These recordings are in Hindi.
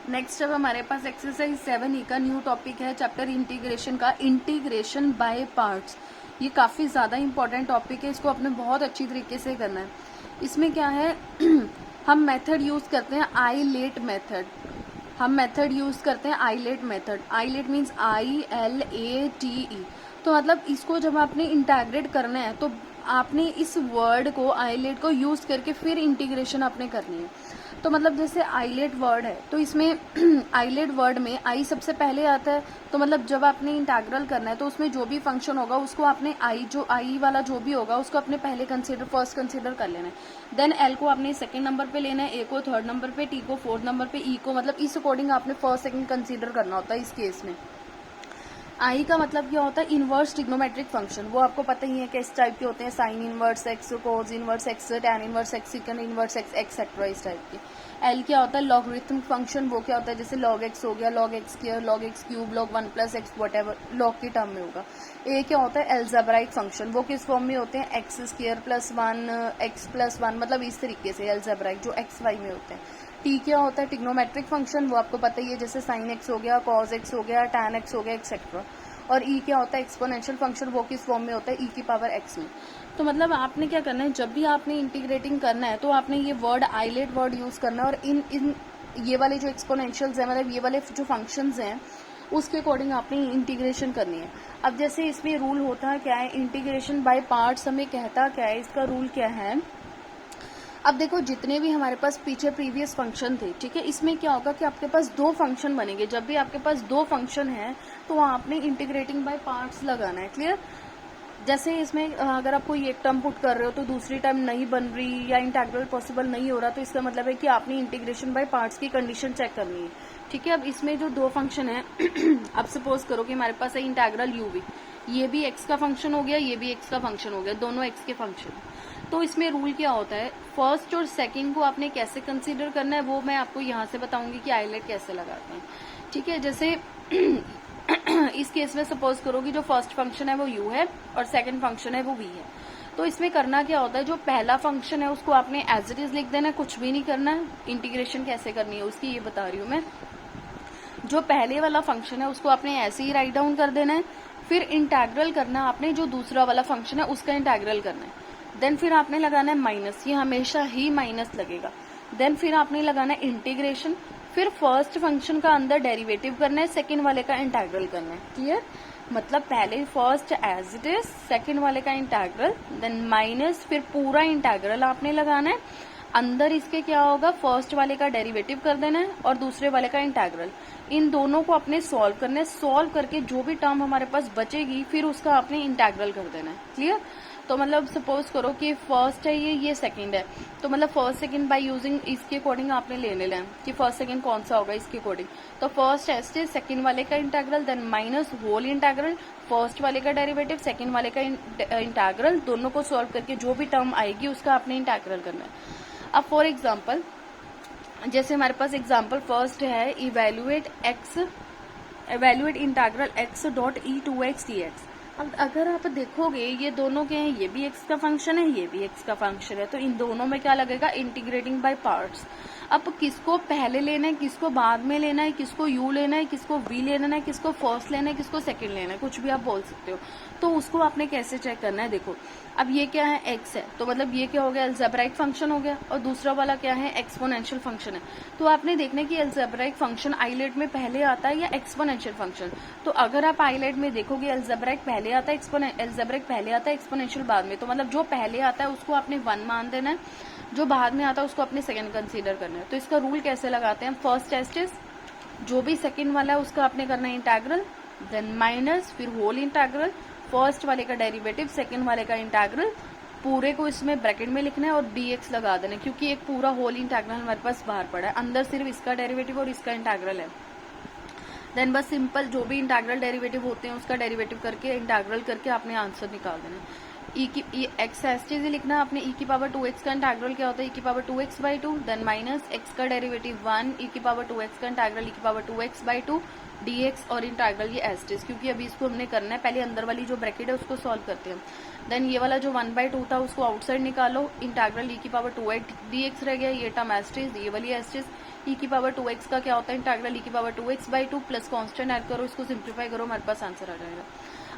नेक्स्ट अब हमारे पास एक्सरसाइज 7E का न्यू टॉपिक है चैप्टर इंटीग्रेशन का, इंटीग्रेशन बाय पार्ट्स। ये काफ़ी ज़्यादा इंपॉर्टेंट टॉपिक है, इसको आपने बहुत अच्छी तरीके से करना है। इसमें क्या है हम मेथड यूज़ करते हैं आईलेट मेथड। हम मेथड यूज़ करते हैं eyelet method. Eyelet means ILATE। तो मतलब इसको जब आपने इंटीग्रेट करना है तो आपने इस वर्ड को आईलेट को यूज़ करके फिर इंटीग्रेशन आपने करनी है। तो मतलब जैसे आईलेट वर्ड है तो इसमें आईलेट वर्ड में आई सबसे पहले आता है। तो मतलब जब आपने इंटीग्रल करना है तो उसमें जो भी फंक्शन होगा उसको आपने आई वाला जो भी होगा उसको अपने पहले फर्स्ट कंसिडर कर लेना है। देन एल को आपने सेकंड नंबर पे लेना है, ए को थर्ड नंबर पे, टी को फोर्थ नंबर पे, ई को मतलब इस अकॉर्डिंग आपने फर्स्ट सेकंड कंसिडर करना होता है इस केस में। आई का मतलब क्या होता है इनवर्स ट्रिग्नोमेट्रिक फंक्शन, वो आपको पता ही है कि इस टाइप के होते हैं, sine inverse x, cos inverse x, tan inverse x, second inverse x, etcetera इस टाइप के। एल क्या होता है लॉगरिथमिक फंक्शन, वो क्या होता है जैसे लॉग एक्स हो गया, log x square, log x cube, log 1 + x whatever log की टर्म में होगा। ए क्या होता है एल्जेब्राइक फंक्शन, वो किस फॉर्म में होते हैं x² + 1 x + 1 मतलब इस तरीके से एल्जेब्राइक जो x y में होते हैं। टी क्या होता है ट्रिग्नोमेट्रिक फंक्शन, वो आपको पता ही है जैसे साइन एक्स हो गया, कॉस एक्स हो गया, टैन एक्स हो गया, एक्सेट्रा। और ई क्या होता है एक्सपोनेंशियल फंक्शन, वो किस फॉर्म में होता है e⁻x में। तो मतलब आपने क्या करना है जब भी आपने इंटीग्रेटिंग करना है तो आपने ये वर्ड आईलेट वर्ड यूज करना है और इन ये वाले जो एक्सपोनेंशियल्स हैं मतलब ये वाले जो फंक्शंस हैं उसके अकॉर्डिंग आपने इंटीग्रेशन करनी है। अब जैसे इसमें रूल होता है क्या है इंटीग्रेशन बाय पार्ट्स हमें कहता क्या है, इसका रूल क्या है। अब देखो जितने भी हमारे पास पीछे प्रीवियस फंक्शन थे, ठीक है, इसमें क्या होगा कि आपके पास दो फंक्शन बनेंगे। जब भी आपके पास दो फंक्शन है तो आपने इंटीग्रेटिंग बाय पार्ट्स लगाना है। क्लियर। जैसे इसमें अगर आप कोई एक टर्म पुट कर रहे हो तो दूसरी टर्म नहीं बन रही या इंटीग्रल पॉसिबल नहीं हो रहा तो इसका मतलब है कि आपने इंटीग्रेशन बाय पार्ट्स की कंडीशन चेक करनी है। ठीक है। अब इसमें जो दो फंक्शन है अब सपोज करो कि हमारे पास है इंटीग्रल u भी, ये भी x का फंक्शन हो गया, ये भी x का फंक्शन हो गया, दोनों x के फंक्शन। तो इसमें रूल क्या होता है फर्स्ट और सेकंड को आपने कैसे कंसीडर करना है वो मैं आपको यहाँ से बताऊंगी कि आईलेट कैसे लगाते हैं। ठीक है। जैसे इस केस में सपोज करो कि जो फर्स्ट फंक्शन है वो u है और सेकंड फंक्शन है वो v है। तो इसमें करना क्या होता है जो पहला फंक्शन है उसको आपने एज इट इज लिख देना है, कुछ भी नहीं करना है। इंटीग्रेशन कैसे करनी है उसकी ये बता रही हूँ मैं। जो पहले वाला फंक्शन है उसको आपने ऐसे ही राइट डाउन कर देना है, फिर इंटीग्रल करना है आपने जो दूसरा वाला फंक्शन है उसका इंटीग्रल करना है। देन फिर आपने लगाना है माइनस, ये हमेशा ही माइनस लगेगा। देन फिर आपने लगाना है इंटीग्रेशन, फिर फर्स्ट फंक्शन का अंदर डेरिवेटिव करना है, सेकंड वाले का इंटीग्रल करना है। क्लियर। मतलब पहले first as it is, second वाले का इंटीग्रल, देन माइनस, फिर पूरा इंटीग्रल आपने लगाना है। अंदर इसके क्या होगा फर्स्ट वाले का डेरिवेटिव कर देना है और दूसरे वाले का इंटीग्रल। इन दोनों को अपने सॉल्व करना है, सॉल्व करके जो भी टर्म हमारे पास बचेगी फिर उसका आपने इंटीग्रल कर देना है। क्लियर। तो मतलब सपोज करो कि फर्स्ट है ये सेकंड है, तो मतलब फर्स्ट सेकंड बाय यूजिंग इसके अकॉर्डिंग आपने ले लेना है कि फर्स्ट सेकंड कौन सा होगा इसके अकॉर्डिंग। तो फर्स्ट एस्ट सेकंड वाले का integral, then minus whole integral, first वाले का डेरिवेटिव, सेकंड वाले का इंटीग्रल, दोनों को सॉल्व करके जो भी टर्म आएगी उसका आपने इंटीग्रल करना है। अब फॉर एग्जाम्पल जैसे हमारे पास एग्जाम्पल फर्स्ट है इवेल्युएट इंटीग्रल x.e2x dx। अब अगर आप देखोगे ये दोनों के हैं, ये भी x का फंक्शन है, ये भी x का फंक्शन है, तो इन दोनों में क्या लगेगा इंटीग्रेटिंग बाय पार्ट्स। अब किसको पहले लेना है, किसको बाद में लेना है, किसको u लेना है, किसको v लेना है, किसको फर्स्ट लेना है, किसको सेकंड लेना है, कुछ भी आप बोल सकते हो। तो उसको आपने कैसे चेक करना है देखो। अब ये क्या है x है, तो मतलब ये क्या हो गया एल्जेब्राइक फंक्शन हो गया, और दूसरा वाला क्या है एक्सपोनेंशियल फंक्शन है। तो आपने देखना है कि एल्जेब्राइक फंक्शन आईलेट में पहले आता है या एक्सपोनेंशियल फंक्शन। तो अगर आप आईलेट में देखोगे एल्जेब्राइक पहले आता है, एक्सपोनेंशियल बाद में। तो मतलब जो पहले आता है उसको आपने 1 मान देना है, जो बाद में आता है उसको अपने सेकंड कंसीडर करना है। तो इसका रूल कैसे लगाते हैं, फर्स्ट एस्टिस जो भी सेकंड वाला है उसका आपने करना है इंटीग्रल, देन माइनस, फिर होल इंटीग्रल, फर्स्ट वाले का डेरिवेटिव, सेकंड वाले का इंटीग्रल, पूरे को इसमें ब्रैकेट में लिखना है और dx लगा देना है क्योंकि एक पूरा होल इंटीग्रल हमारे पास बाहर पड़ा है, अंदर सिर्फ इसका डेरिवेटिव और इसका इंटीग्रल है। देन बस सिंपल जो भी इंटीग्रल डेरिवेटिव होते हैं उसका डेरिवेटिव करके इंटीग्रल करके आपने आंसर निकाल देना है। एक्स एस्टिज लिखना आपने e⁻2x का इंटीग्रल क्या होता है e⁻2x/2, देन माइनस x का डेरिवेटिव 1, e⁻2x का इंटीग्रल e⁻2x/2 dx और इंटीग्रल ये एस्टिज, क्योंकि अभी इसको हमने करना है पहले अंदर वाली जो ब्रैकेट है उसको सॉल्व करते हैं। देन ये वाला जो 1/2 था उसको आउटसाइड निकालो, इंटीग्रल e⁻2x dx रह गया, ये टर्म एस्टिज, ये वाली एस्टिज, ई की पावर 2x का क्या होता है इंटीग्रल, ई की power 2x/2 plus constant add करो, इसको सिंप्लीफाई करो, हमारे पास आंसर आ जाएगा।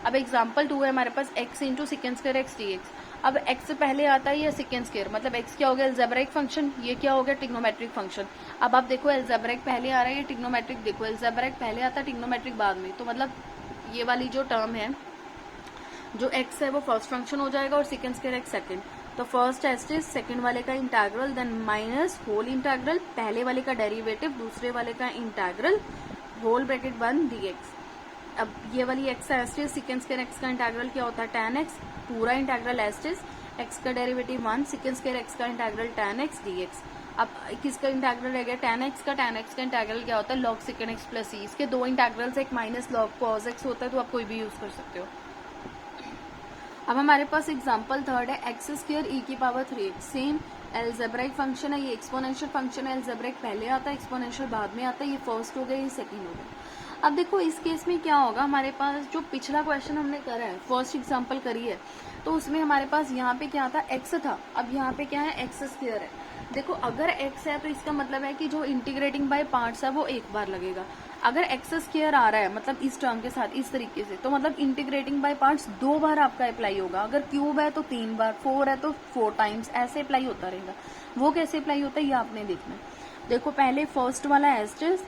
अब एग्जाम्पल 2 है हमारे पास x into second square x D x. अब x से पहले आता है या सेकेंड स्क्वायर, मतलब x क्या हो गया अलजेब्राइक फंक्शन, ये क्या हो गया ट्रिग्नोमेट्रिक फंक्शन। अब आप देखो अलजेब्राइक पहले आ रहा है या ट्रिग्नोमेट्रिक, देखो अलजेब्राइक पहले आता है ट्रिग्नोमेट्रिक बाद में, तो मतलब ये वाली जो टर्म है जो x है वो फर्स्ट फंक्शन हो जाएगा और सेकेंड स्क्वायर एक्स सेकेंड। तो फर्स्ट एस्टिस सेकेंड वाले का integral then minus whole integral पहले वाले का डेरिवेटिव दूसरे वाले का इंटीग्रल होल ब्रैकेट 1 dx। अब ये वाली एक्स एस्टिस सेकेंड स्क्वायर एक्स का इंटीग्रल क्या होता है tan x, पूरा इंटीग्रल एस्टिस एक्स का डेरिवेटिव 1 सेकेंड स्क्वायर एक्स का इंटीग्रल tan x dx। अब किसका इंटीग्रल रह गया tan x का इंटीग्रल क्या होता है log सेकेंड एक्स प्लस ई। इसके दो इंटीग्रल्स, एक माइनस log cos x होता है, तो आप कोई भी यूज कर सकते हो। अब हमारे पास एग्जाम्पल थर्ड है एक्स स्क्वायर ई की power 3x। Same algebraic function है, ये एक्सपोनेंशियल फंक्शन है, एल्जेब्राइक पहले आता है एक्सपोनेंशियल बाद में आता है, ये फर्स्ट हो गया ये सेकंड हो गया। अब देखो इस केस में क्या होगा, हमारे पास जो पिछला क्वेश्चन हमने करा है फर्स्ट एग्जाम्पल करी है, तो उसमें हमारे पास यहाँ पे क्या था एक्स था, अब यहाँ पे क्या है एक्स स्क्वायर है। देखो अगर एक्स है तो इसका मतलब है कि जो इंटीग्रेटिंग बाय पार्ट्स है वो एक बार लगेगा। अगर एक्स स्क्वायर आ रहा है मतलब इस टर्म के साथ इस तरीके से, तो मतलब इंटीग्रेटिंग बाय पार्ट्स 2 बार आपका अप्लाई होगा। अगर क्यूब है तो 3 बार, 4 है तो 4 टाइम्स, ऐसे अप्लाई होता रहेगा। वो कैसे अप्लाई होता है ये आपने देखना है। देखो पहले फर्स्ट वाला एस्टिस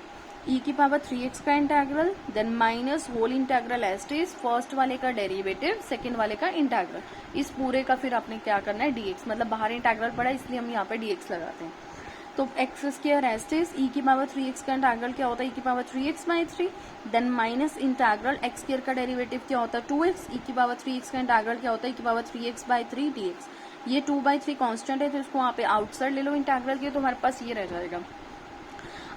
ई की पावर 3x का integral then minus whole integral एस्टिस फर्स्ट वाले का डेरिवेटिव सेकंड वाले का इंटीग्रल, इस पूरे का फिर आपने क्या करना है dx, मतलब बाहर इंटीग्रल पड़ा इसलिए हम यहाँ पे dx लगाते हैं। तो एक्स स्क्वायर एस्टिस ई की पावर 3x का इंटीग्रल क्या होता है, ई की power 3x/3 then minus integral x square का डेरिवेटिव क्या होता है 2x, ई की पावर 3x का इंटीग्रल क्या होता है ई की पावर 3x/3 dx। ये 2/3 कांस्टेंट है तो इसको वहाँ पे आउटसाइड ले लो इंटीग्रल के, तो हमारे पास ये रह जाएगा।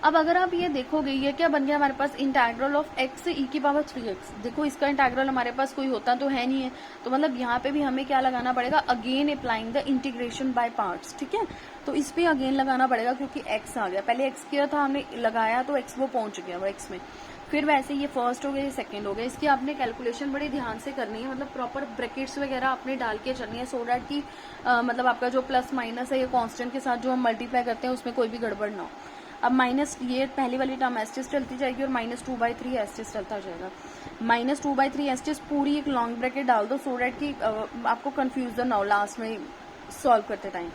अब अगर आप ये देखोगे ये क्या बन गया हमारे पास इंटीग्रल ऑफ एक्स ई की पावर 3x। देखो इसका इंटीग्रल हमारे पास कोई होता तो है नहीं है, तो मतलब यहाँ पे भी हमें क्या लगाना पड़ेगा, again applying the integration by parts. ठीक है, तो इस पे अगेन लगाना पड़ेगा क्योंकि एक्स आ गया, पहले एक्स किया था हमने लगाया तो एक्स वो पहुंच गया वो एक्स में, फिर वैसे ये फर्स्ट हो गया ये सेकंड हो गया। इसकी आपने कैलकुलेशन बड़ी ध्यान से करनी है, मतलब प्रॉपर ब्रैकेट्स वगैरह आपने डाल के चलनी है सो डैट की मतलब आपका जो प्लस माइनस है ये कांस्टेंट के साथ जो हम मल्टीप्लाई करते हैं उसमें कोई भी गड़बड़ ना हो। अब माइनस ये पहली वाली टर्म एस्टिस चलती जाएगी और -2/3 एस्टिस चलता जाएगा। -2/3 एस्टिस पूरी एक लॉन्ग ब्रैकेट डाल दो सो डैट कि आपको कंफ्यूजन ना हो लास्ट में सॉल्व करते टाइम।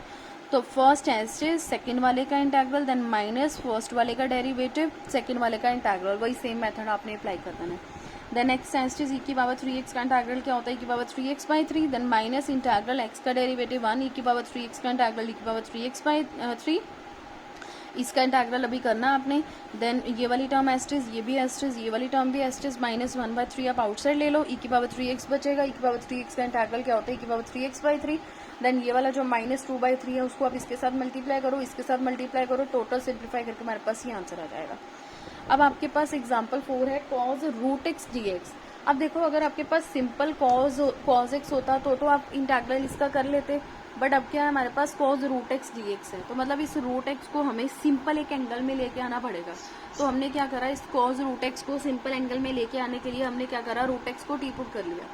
तो फर्स्ट एस्टिस सेकंड वाले का इंटीग्रल देन माइनस फर्स्ट वाले का डेरिवेटिव सेकंड वाले का इंटीग्रल, वही सेम मेथड आपने अप्लाई कर देना है। देन एक्स एस्टिस ई की पावर 3x का इंटीग्रल क्या होता है ई की power 3x/3 then minus integral x का डेरिवेटिव 1 ई की पावर 3x का इंटीग्रल ई की पावर 3x/3, इसका इंटीग्रल अभी करना आपने। देन ये वाली टर्म एस्टिस ये भी एस्टिस ये वाली टर्म भी एस्टिस -1/3 आप आउटसाइड ले लो, ई की पावर 3x बचेगा, ई की पावर 3x का इंटीग्रल क्या होता है ई की पावर 3x/3 देन ये वाला जो -2/3 है उसको आप इसके साथ मल्टीप्लाई करो इसके साथ मल्टीप्लाई करो, टोटल सिंप्लीफाई करके हमारे पास ये आंसर आ जाएगा। अब आपके पास एग्जाम्पल 4 है cos √x dx। अब देखो अगर आपके पास सिंपल cos x होता तो आप इंटीग्रल इसका कर लेते, बट अब क्या है हमारे पास cos √x dx है, तो मतलब इस √x को हमें सिंपल एक एंगल में लेके आना पड़ेगा। तो हमने क्या करा, इस cos √x को सिंपल एंगल में लेके आने के लिए हमने क्या करा, √x को टी पुट कर लिया।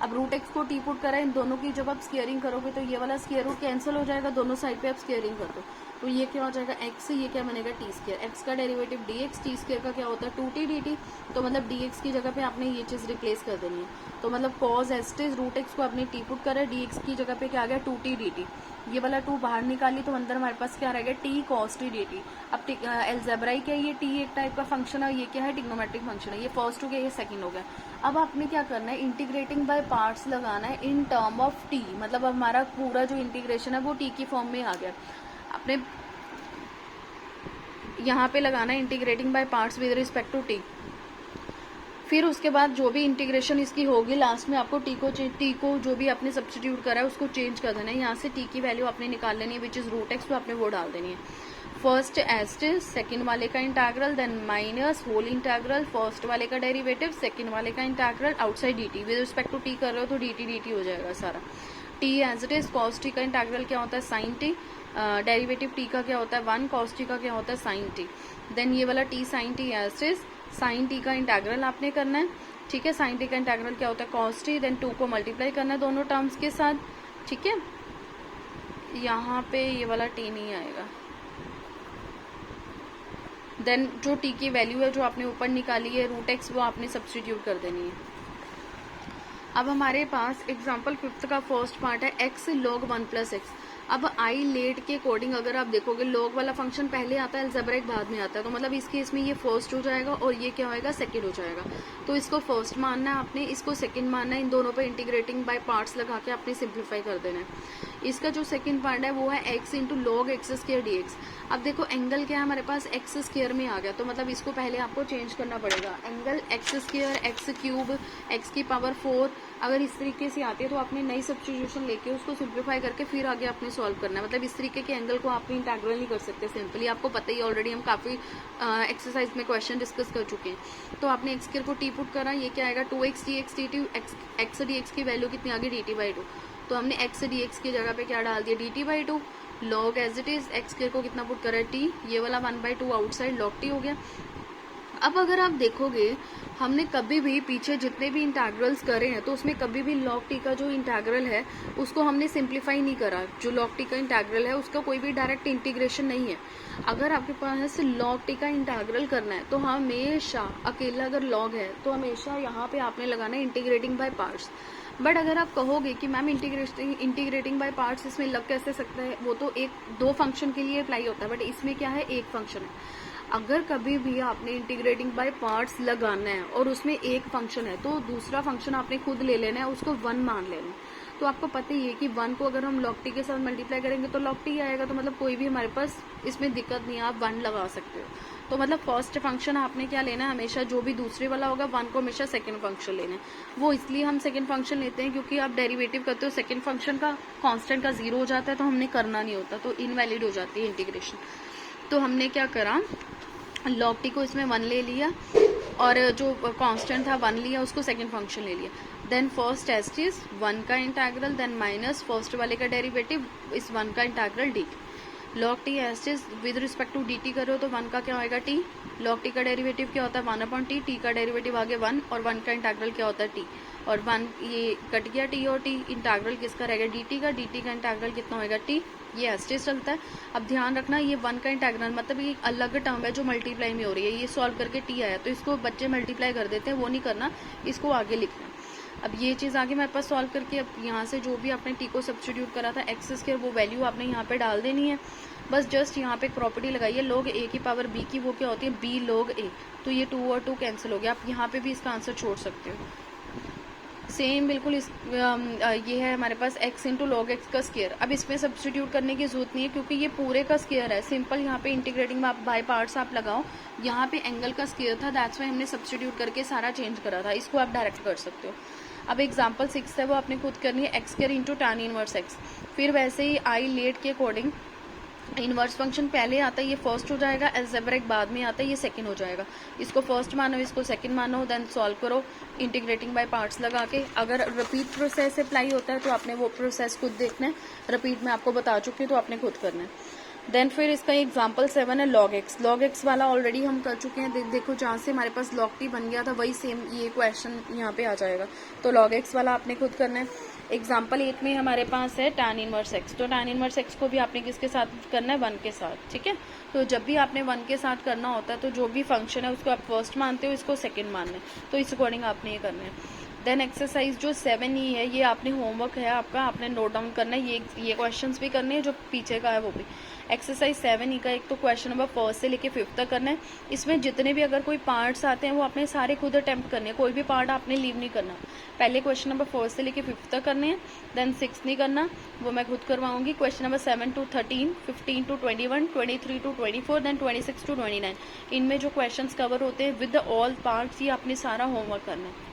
अब √x को टी पुट करा, इन दोनों की जब आप स्क्वायरिंग करोगे तो ये वाला स्क्वायर रूट कैंसिल हो जाएगा, दोनों साइड पे आप स्क्वायरिंग कर दो तो ये क्या हो जाएगा x से ये क्या बनेगा t स्क्वायर, x का डेरिवेटिव dx, t स्क्वायर का क्या होता है 2t dt, तो मतलब dx की जगह पे आपने ये चीज रिप्लेस कर देनी है। तो मतलब cos एस्टिस √x को आपने टी पुट करा, dx की जगह पे क्या आ गया 2t dt, ये वाला 2 बाहर निकाली तो अंदर हमारे पास क्या रहेगा t cos t dt। अब एल्जेब्राइक है ये t एक टाइप का फंक्शन है, ये क्या है ट्रिग्नोमेट्रिक फंक्शन है, ये फर्स्ट हो गया ये सेकंड हो गया। अब आपने क्या करना है, इंटीग्रेटिंग बाय पार्ट्स लगाना है इन टर्म ऑफ t, मतलब अब हमारा पूरा जो इंटीग्रेशन है वो t की फॉर्म में आ गया। आपने यहाँ पे लगाना है integrating by parts with respect to t, फिर उसके बाद जो भी इंटीग्रेशन इसकी होगी लास्ट में आपको t को जो भी आपने सब्स्टिट्यूट करा है उसको चेंज कर देना है, यहाँ से t की वैल्यू आपने निकाल लेनी है विच इज √x, तो आपने वो डाल देनी है। फर्स्ट एस्टिस सेकंड वाले का integral then minus whole integral first वाले का डेरिवेटिव सेकंड वाले का integral outside dt, with respect to t कर रहे हो तो dt हो जाएगा सारा। t as it is cos t का इंटीग्रल क्या होता है sin t, डेरिवेटिव t का क्या होता है 1, cos t का क्या होता है sin t, देन ये वाला t sin t as is sin t का इंटीग्रल आपने करना है। ठीक है, sin t का इंटीग्रल क्या होता है cos t, देन 2 को मल्टीप्लाई करना है दोनों टर्म्स के साथ। ठीक है, यहाँ पे ये वाला t नहीं आएगा, देन जो टी की वैल्यू है जो आपने ऊपर निकाली है रूट एक्स, वो आपने सब्सटीट्यूट कर देनी है। अब हमारे पास एग्जाम्पल 5th का फर्स्ट पार्ट है एक्स log 1 + x। अब आई लेट के अकॉर्डिंग अगर आप देखोगे log वाला फंक्शन पहले आता है, अलजेब्रिक बाद में आता है, तो मतलब इस केस में ये फर्स्ट हो जाएगा और ये क्या होएगा, सेकंड हो जाएगा। तो इसको फर्स्ट मानना है आपने, इसको सेकंड मानना है, इन दोनों पे इंटीग्रेटिंग बाय पार्ट्स लगा के आपने सिंप्लीफाई कर देना है। इसका जो सेकंड पार्ट है वो है x into log x² dx। अब देखो एंगल क्या है हमारे पास, x² में आ गया, तो मतलब इसको पहले आपको चेंज करना पड़ेगा। एंगल x², x³ x⁴, अगर इस तरीके से आती है तो आपने नई सब्स्टिट्यूशन लेके उसको सिंप्लीफाई करके फिर आगे आपने सॉल्व करना है। मतलब इस तरीके के एंगल को आपने इंटेग्रल नहीं कर सकते सिंपली, आपको पता ही ऑलरेडी, हम काफी एक्सरसाइज में क्वेश्चन डिस्कस कर चुके हैं। तो आपने x² को टी पुट करा, ये क्या आएगा 2x dx dt, x dx की वैल्यू कितनी आ गई dt/2, तो हमने x dx की जगह पे क्या डाल दिया dt/2, log as it is, x² को कितना पुट करा t, ये वाला 1/2 आउटसाइड log t हो गया। अब अगर आप देखोगे हमने कभी भी पीछे जितने भी इंटेग्रल्स करे हैं तो उसमें कभी भी log t का जो इंटेग्रल है उसको हमने सिंप्लीफाई नहीं करा। जो log t का इंटेग्रल है उसका कोई भी डायरेक्ट इंटीग्रेशन नहीं है। अगर आपके पास log t का इंटेग्रल करना है तो हमेशा अकेला अगर log है तो हमेशा यहाँ पे आपने लगाना है इंटीग्रेटिंग बाय पार्ट्स। बट अगर आप कहोगे कि मैम इंटीग्रेटिंग बाय पार्ट्स इसमें लग कैसे सकता है, वो तो एक दो फंक्शन के लिए अप्लाई होता है, बट इसमें क्या है, एक फंक्शन है। अगर कभी भी आपने इंटीग्रेटिंग बाय पार्ट्स लगाना है और उसमें एक फंक्शन है तो दूसरा फंक्शन आपने खुद ले लेना है, उसको 1 मान लेना है। तो आपको पता ही है कि 1 को अगर हम log t के साथ मल्टीप्लाई करेंगे तो log t आएगा, तो मतलब कोई भी हमारे पास इसमें दिक्कत नहीं है, आप 1 लगा सकते हो। तो मतलब फर्स्ट फंक्शन आपने क्या लेना है, हमेशा जो भी दूसरे वाला होगा 1 को हमेशा सेकंड फंक्शन लेना है। वो इसलिए हम सेकंड फंक्शन लेते हैं क्योंकि आप डेरिवेटिव करते हो सेकंड फंक्शन का, कांस्टेंट का 0 हो जाता है तो हमने करना नहीं होता, तो इनवैलिड हो जाती है इंटीग्रेशन। तो हमने क्या करा, log t को इसमें 1 ले लिया और जो कांस्टेंट था 1 लिया, उसको सेकंड फंक्शन ले लिया। देन फर्स्ट एज इज 1 का इंटेग्रल, देन माइनस फर्स्ट वाले का डेरिवेटिव, इस 1 का integral dt। log t as is with respect to dt करो तो 1 का क्या होएगा t, log t का डेरिवेटिव क्या होता है 1/t, t का डेरिवेटिव आगे 1 और 1 का इंटेग्रल क्या होता है t, और 1 ये कट गया t और t, इंटेग्रल किसका रहेगा dt का, dt का इंटेग्रल कितना होएगा t, ये एस्टेज चलता है। अब ध्यान रखना ये 1 का इंटेग्रल मतलब ये अलग टर्म है जो मल्टीप्लाई में हो रही है, ये सॉल्व करके t आया तो इसको बच्चे मल्टीप्लाई कर देते हैं, वो नहीं करना, इसको आगे लिखना। अब ये चीज आगे मेरे पास सॉल्व करके अब यहाँ से जो भी आपने t को सब्स्टिट्यूट करा था x² वो वैल्यू आपने यहाँ पे डाल देनी है। बस जस्ट यहाँ पे एक प्रॉपर्टी लगाइए log a की पावर b की, वो क्या होती है b log a, तो ये 2 और 2 कैंसिल हो गया। आप यहाँ पे भी इसका आंसर छोड़ सकते हो। सेम बिल्कुल ये है हमारे पास x इंटू log x का स्क्वायर। अब इसमें सब्स्टिट्यूट करने की जरूरत नहीं है क्योंकि ये पूरे का स्क्वायर है, सिंपल यहाँ पे इंटीग्रेटिंग बाय पार्ट्स आप लगाओ, यहाँ पे एंगल का स्क्वायर था, दैट्स वाई हमने सब्स्टिट्यूट करके सारा चेंज करा था, इसको आप डायरेक्ट कर सकते हो। अब एग्जाम्पल 6 है वो आपने खुद करनी है, x² into tan inverse x। फिर वैसे ही आई लेट के अकॉर्डिंग इनवर्स फंक्शन पहले आता है, ये फर्स्ट हो जाएगा, अलजेब्रिक बाद में आता है, ये सेकंड हो जाएगा। इसको फर्स्ट मानो, इसको सेकंड मानो, देन सॉल्व करो इंटीग्रेटिंग बाय पार्ट्स लगा के। अगर रिपीट प्रोसेस अप्लाई होता है तो आपने वो प्रोसेस खुद देखना है, रिपीट में आपको बता चुकी हूँ तो आपने खुद करना है। देन फिर इसका एग्जाम्पल 7 है log x। log x वाला ऑलरेडी हम कर चुके हैं, देखो जहाँ से हमारे पास log t बन गया था वही सेम ये क्वेश्चन यहाँ पे आ जाएगा, तो log x वाला आपने खुद करना है। एग्जाम्पल 8 में हमारे पास है tan इनवर्स x, तो tan इनवर्स x को भी आपने किसके साथ करना है, 1 के साथ, ठीक है। तो जब भी आपने 1 के साथ करना होता है तो जो भी फंक्शन है उसको आप फर्स्ट मानते हो, इसको सेकंड मानना है, तो इस अकॉर्डिंग आपने ये करना है। देन एक्सरसाइज जो 7E है ये आपने होमवर्क है आपका, आपने नोट डाउन करना है, ये क्वेश्चंस भी करने हैं जो पीछे का है वो भी। एक्सरसाइज 7E का एक तो क्वेश्चन नंबर 1 से लेके 5 तक करना है। इसमें जितने भी अगर कोई पार्ट्स आते हैं वो आपने सारे खुद अटेम्प्ट करने हैं, कोई भी पार्ट आपने लीव नहीं करना। पहले क्वेश्चन नंबर 4 से लेके 5 तक करने हैं, देन 6 नहीं करना, वो मैं खुद करवाऊंगी। Question number 7 to 13, 15 to 21, 23 to 24, then 26 to 29, इनमें जो क्वेश्चन कवर होते हैं विद ऑल पार्ट्स, ये आपने सारा होमवर्क करना है।